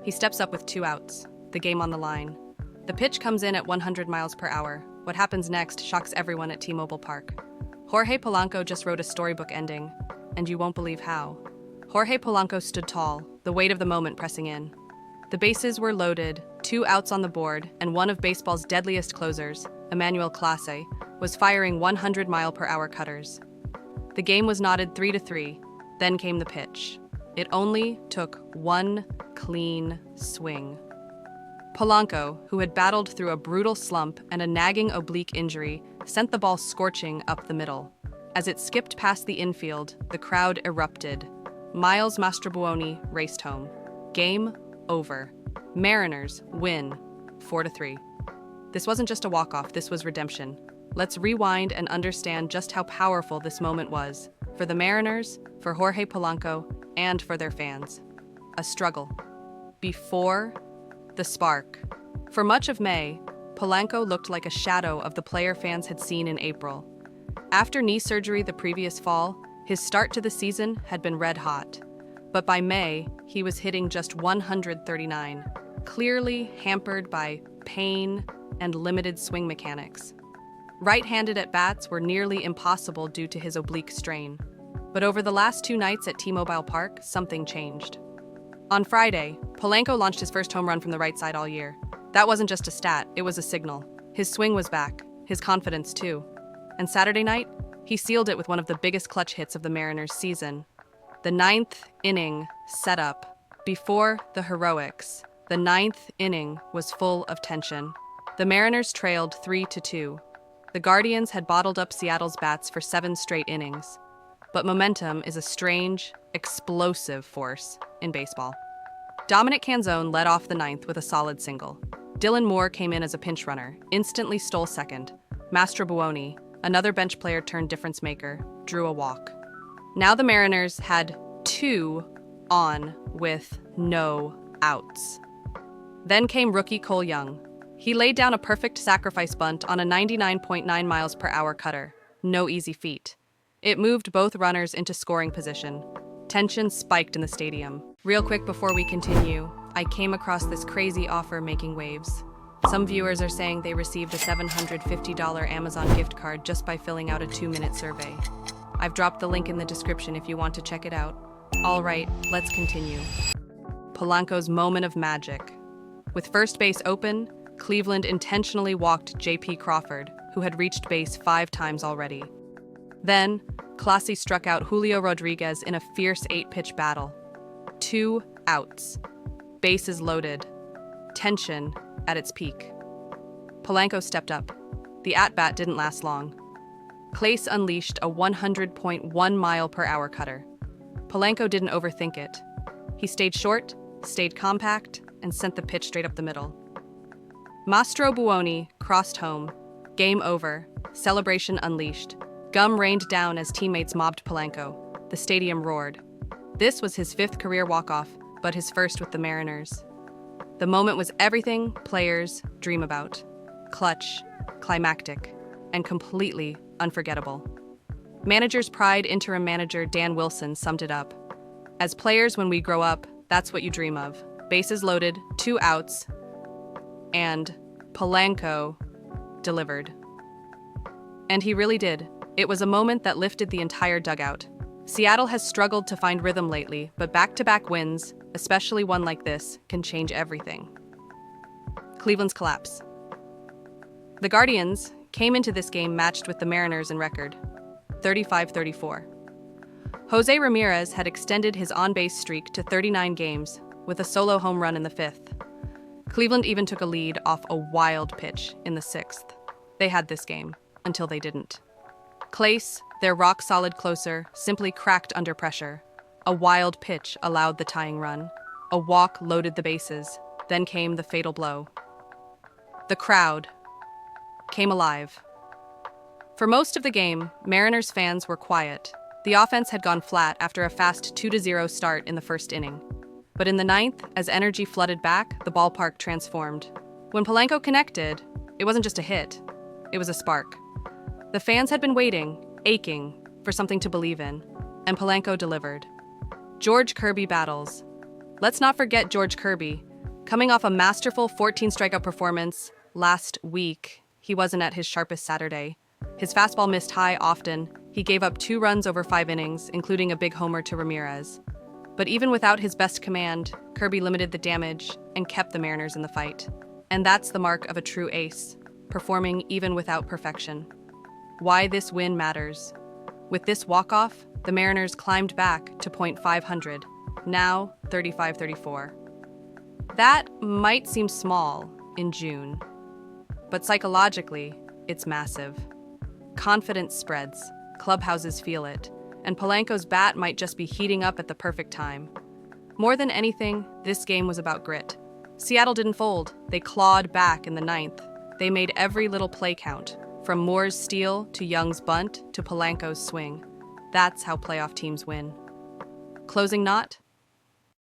He steps up with 2 outs, the game on the line. The pitch comes in at 100 miles per hour. What happens next shocks everyone at T-Mobile Park. Jorge Polanco just wrote a storybook ending, and you won't believe how. Jorge Polanco stood tall, the weight of the moment pressing in. The bases were loaded, 2 outs on the board, and one of baseball's deadliest closers, Emmanuel Clase, was firing 100-mile-per-hour cutters. The game was knotted 3-3. Then came the pitch. It only took one clean swing. Polanco, who had battled through a brutal slump and a nagging oblique injury, sent the ball scorching up the middle. As it skipped past the infield, the crowd erupted. Miles Mastrobuoni raced home. Game over. Mariners win 4-3. This wasn't just a walk-off, this was redemption. Let's rewind and understand just how powerful this moment was. For the Mariners, for Jorge Polanco, and for their fans. A struggle. Before the spark. For much of May, Polanco looked like a shadow of the player fans had seen in April. After knee surgery the previous fall, his start to the season had been red hot. But by May, he was hitting just 139, clearly hampered by pain and limited swing mechanics. Right-handed at-bats were nearly impossible due to his oblique strain. But over the last 2 nights at T-Mobile Park, something changed. On Friday, Polanco launched his first home run from the right side all year. That wasn't just a stat, it was a signal. His swing was back, his confidence too. And Saturday night, he sealed it with one of the biggest clutch hits of the Mariners' season. The 9th inning setup. Before the heroics, the 9th inning was full of tension. The Mariners trailed 3-2. The Guardians had bottled up Seattle's bats for 7 straight innings. But momentum is a strange, explosive force in baseball. Dominic Canzone led off the 9th with a solid single. Dylan Moore came in as a pinch runner, instantly stole second. Mastrobuoni, another bench player turned difference maker, drew a walk. Now the Mariners had 2 on with no outs. Then came rookie Cole Young. He laid down a perfect sacrifice bunt on a 99.9 miles per hour cutter. No easy feat. It moved both runners into scoring position. Tension spiked in the stadium. Real quick before we continue, I came across this crazy offer making waves. Some viewers are saying they received a $750 Amazon gift card just by filling out a 2-minute survey. I've dropped the link in the description if you want to check it out. All right, let's continue. Polanco's moment of magic. With first base open, Cleveland intentionally walked J.P. Crawford, who had reached base 5 times already. Then, Clase struck out Julio Rodriguez in a fierce 8-pitch battle. 2 outs. Bases loaded. Tension at its peak. Polanco stepped up. The at-bat didn't last long. Clase unleashed a 100.1-mile-per-hour cutter. Polanco didn't overthink it. He stayed short, stayed compact, and sent the pitch straight up the middle. Mastrobuoni crossed home. Game over. Celebration unleashed. Gum rained down as teammates mobbed Polanco. The stadium roared. This was his 5th career walk-off, but his first with the Mariners. The moment was everything players dream about. Clutch, climactic, and completely unforgettable. Manager's pride interim manager Dan Wilson summed it up. As players, when we grow up, that's what you dream of. Bases loaded, 2 outs, and Polanco delivered. And he really did. It was a moment that lifted the entire dugout. Seattle has struggled to find rhythm lately, but back-to-back wins, especially one like this, can change everything. Cleveland's collapse. The Guardians came into this game matched with the Mariners in record, 35-34. Jose Ramirez had extended his on-base streak to 39 games, with a solo home run in the 5th. Cleveland even took a lead off a wild pitch in the 6th. They had this game, until they didn't. Clase, their rock-solid closer, simply cracked under pressure. A wild pitch allowed the tying run. A walk loaded the bases. Then came the fatal blow. The crowd came alive. For most of the game, Mariners fans were quiet. The offense had gone flat after a fast 2-0 start in the 1st inning. But in the 9th, as energy flooded back, the ballpark transformed. When Polanco connected, it wasn't just a hit. It was a spark. The fans had been waiting, aching, for something to believe in, and Polanco delivered. George Kirby battles. Let's not forget George Kirby, Coming off a masterful 14 strikeout performance last week, he wasn't at his sharpest Saturday. His fastball missed high often. He gave up 2 runs over 5 innings, including a big homer to Ramirez. But even without his best command, Kirby limited the damage and kept the Mariners in the fight. And that's the mark of a true ace, performing even without perfection. Why this win matters. With this walk-off, the Mariners climbed back to .500, now 35-34. That might seem small in June, but psychologically, it's massive. Confidence spreads, clubhouses feel it, and Polanco's bat might just be heating up at the perfect time. More than anything, this game was about grit. Seattle didn't fold. They clawed back in the 9th. They made every little play count, from Moore's steal to Young's bunt to Polanco's swing. That's how playoff teams win. Closing knot?